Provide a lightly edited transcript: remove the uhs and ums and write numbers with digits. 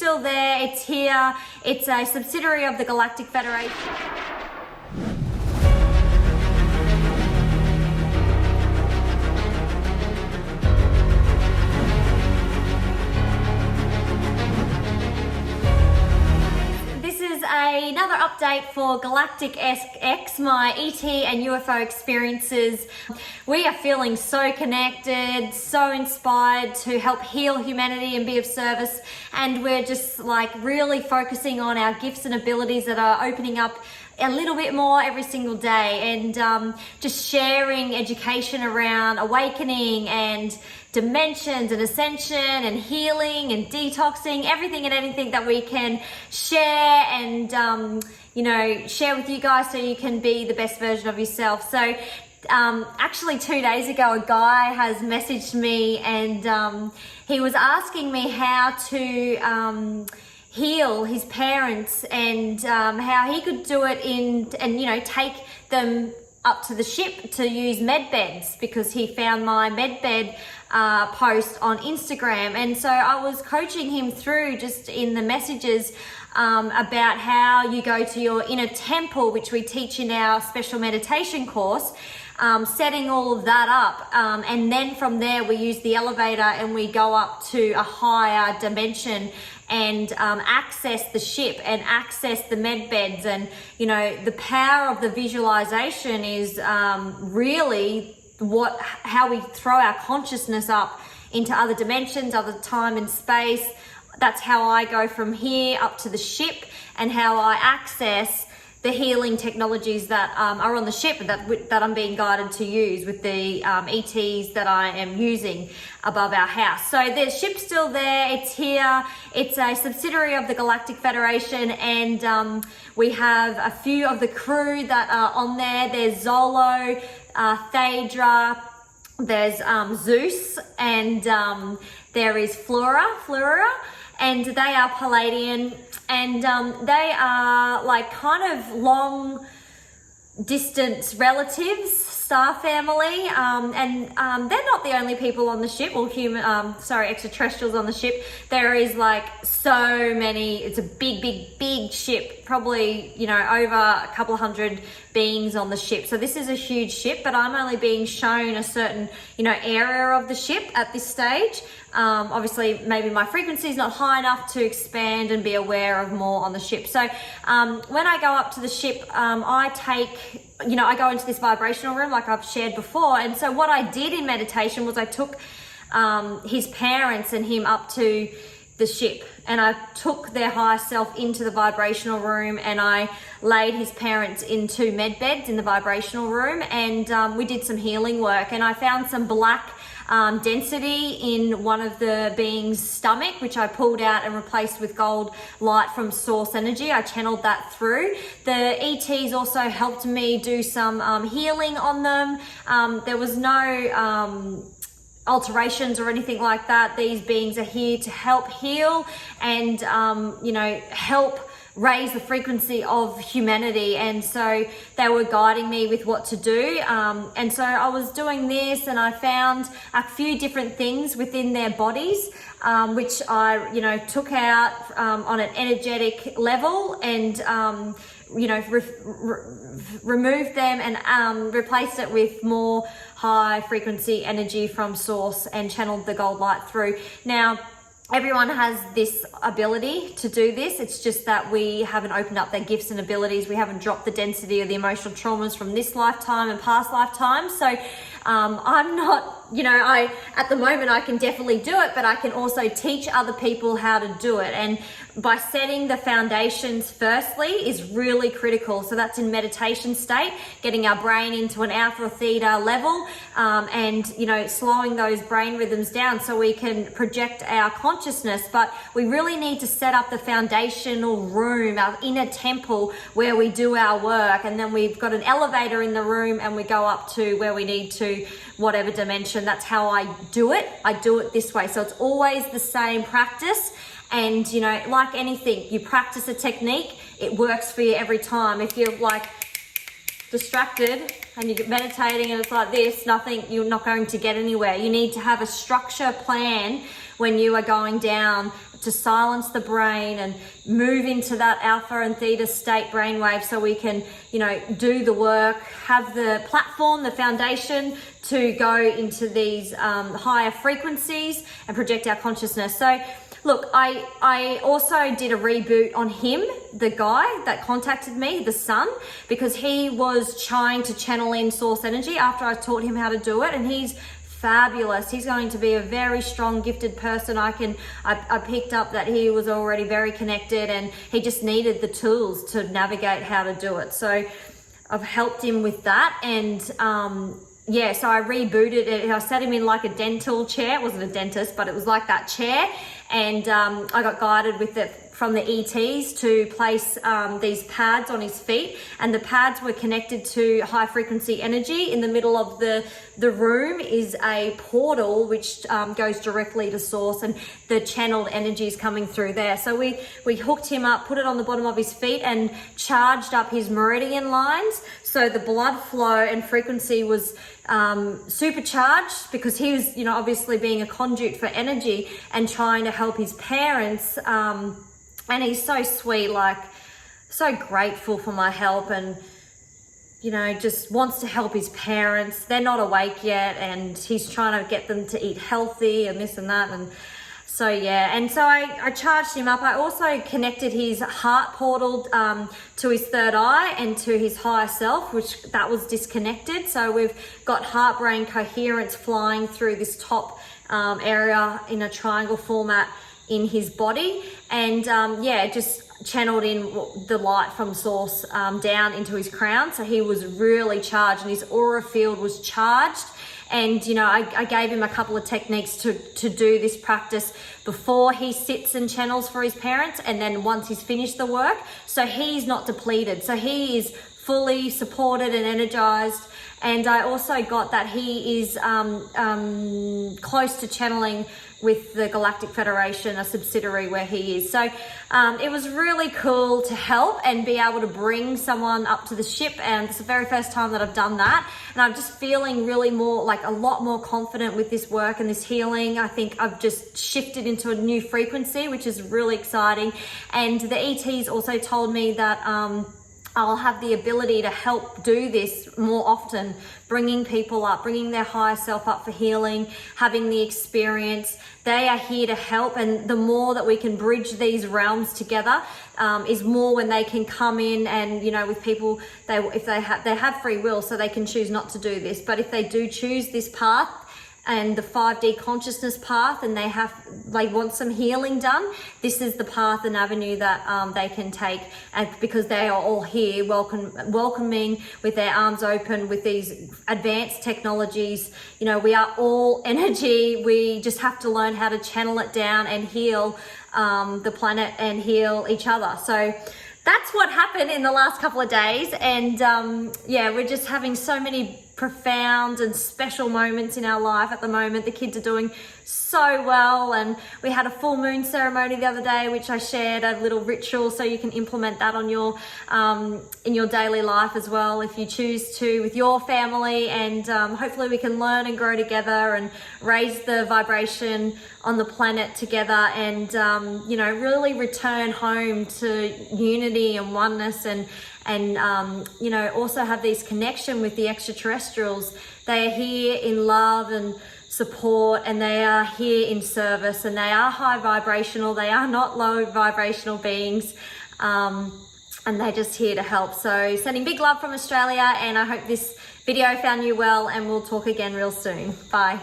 still there, it's here. It's a subsidiary of the Galactic Federation. Another update for Galactic X, my ET and UFO experiences. We are feeling so connected, so inspired to help heal humanity and be of service, and we're just like really focusing on our gifts and abilities that are opening up a little bit more every single day, and just sharing education around awakening and dimensions and ascension and healing and detoxing, everything and anything that we can share and share with you guys so you can be the best version of yourself. So actually 2 days ago, a guy has messaged me, and he was asking me how to heal his parents, and how he could do it take them up to the ship to use med beds, because he found my med bed post on Instagram. And so I was coaching him through, just in the messages, about how you go to your inner temple, which we teach in our special meditation course, setting all of that up, and then from there we use the elevator and we go up to a higher dimension and access the ship and access the med beds. And the power of the visualization is really how we throw our consciousness up into other dimensions, other time and space. That's how I go from here up to the ship, and how I access the healing technologies that are on the ship that I'm being guided to use with the ETs that I am using above our house. So the ship's still there, it's here. It's a subsidiary of the Galactic Federation, and we have a few of the crew that are on there. There's Zolo, Thadra, there's Zeus, and there is Flora, and they are Palladian, and they are like kind of long distance relatives, star family, and they're not the only people on the ship, or extraterrestrials on the ship. There is like so many. It's a big ship, probably over a couple of hundred beings on the ship. So this is a huge ship, but I'm only being shown a certain area of the ship at this stage. Obviously maybe my frequency is not high enough to expand and be aware of more on the ship. So when I go up to the ship, I go into this vibrational room like I've shared before. And so what I did in meditation was I took his parents and him up to the ship, and I took their higher self into the vibrational room, and I laid his parents into med beds in the vibrational room, and we did some healing work, and I found some black density in one of the being's stomach, which I pulled out and replaced with gold light from source energy. I channeled that through. The ETs also helped me do some healing on them. There was no alterations or anything like that. These beings are here to help heal and help raise the frequency of humanity, and so they were guiding me with what to do, and so I was doing this, and I found a few different things within their bodies, which I took out on an energetic level, and removed them and replaced it with more high frequency energy from source, and channeled the gold light through. Now, everyone has this ability to do this. It's just that we haven't opened up their gifts and abilities. We haven't dropped the density of the emotional traumas from this lifetime and past lifetimes. So I'm not, at the moment I can definitely do it, but I can also teach other people how to do it. And by setting the foundations firstly is really critical. So that's in meditation state, getting our brain into an alpha theta level, and slowing those brain rhythms down so we can project our consciousness. But we really need to set up the foundational room, our inner temple, where we do our work, and then we've got an elevator in the room and we go up to where we need to, whatever dimension. That's how I do it. I do it this way. So it's always the same practice. And like anything, you practice a technique, it works for you every time. If you're like distracted and you're meditating and it's like this, you're not going to get anywhere. You need to have a structure plan when you are going down to silence the brain and move into that alpha and theta state brainwave so we can, you know, do the work, have the platform, the foundation to go into these higher frequencies and project our consciousness. So look, I also did a reboot on him, the guy that contacted me, the son, because he was trying to channel in source energy after I taught him how to do it, and he's fabulous. He's going to be a very strong, gifted person. I picked up that he was already very connected and he just needed the tools to navigate how to do it. So I've helped him with that, and yeah, so I rebooted it. I sat him in like a dental chair. It wasn't a dentist, but it was like that chair. And I got guided with it from the ETs to place these pads on his feet, and the pads were connected to high frequency energy. In the middle of the room is a portal which goes directly to source, and the channeled energy is coming through there. So we hooked him up, put it on the bottom of his feet, and charged up his meridian lines. So the blood flow and frequency was supercharged, because he was, you know, obviously being a conduit for energy and trying to help his parents. And he's so sweet, like so grateful for my help, and, you know, just wants to help his parents. They're not awake yet, and he's trying to get them to eat healthy and this and that. And so, yeah, and so I charged him up. I also connected his heart portal to his third eye and to his higher self, which that was disconnected. So we've got heart-brain coherence flying through this top area in a triangle format in his body. And yeah, just channeled in the light from source down into his crown. So he was really charged, and his aura field was charged. And, you know, I gave him a couple of techniques to do this practice before he sits and channels for his parents, and then once he's finished the work. So he's not depleted. So he is fully supported and energized. And I also got that he is close to channeling with the Galactic Federation, a subsidiary where he is. So it was really cool to help and be able to bring someone up to the ship, and it's the very first time that I've done that, and I'm just feeling really more, like a lot more confident with this work and this healing. I think I've just shifted into a new frequency, which is really exciting. And the ETs also told me that I'll have the ability to help do this more often, bringing people up, bringing their higher self up for healing, having the experience. They are here to help, and the more that we can bridge these realms together is more when they can come in. And, you know, with people, if they have free will, so they can choose not to do this. But if they do choose this path and the 5D consciousness path, and they want some healing done, this is the path and avenue that they can take. And because they are all here welcoming with their arms open with these advanced technologies. You know, we are all energy. We just have to learn how to channel it down and heal the planet and heal each other. So that's what happened in the last couple of days. And yeah, we're just having so many profound and special moments in our life at the moment. The kids are doing so well, and we had a full moon ceremony the other day, which I shared, a little ritual, so you can implement that on your in your daily life as well if you choose to, with your family. And hopefully we can learn and grow together and raise the vibration on the planet together, and you know, really return home to unity and oneness, and you know, also have this connection with the extraterrestrials. They are here in love and support, and they are here in service, and they are high vibrational. They are not low vibrational beings, and they're just here to help. So sending big love from Australia, and I hope this video found you well, and we'll talk again real soon. Bye.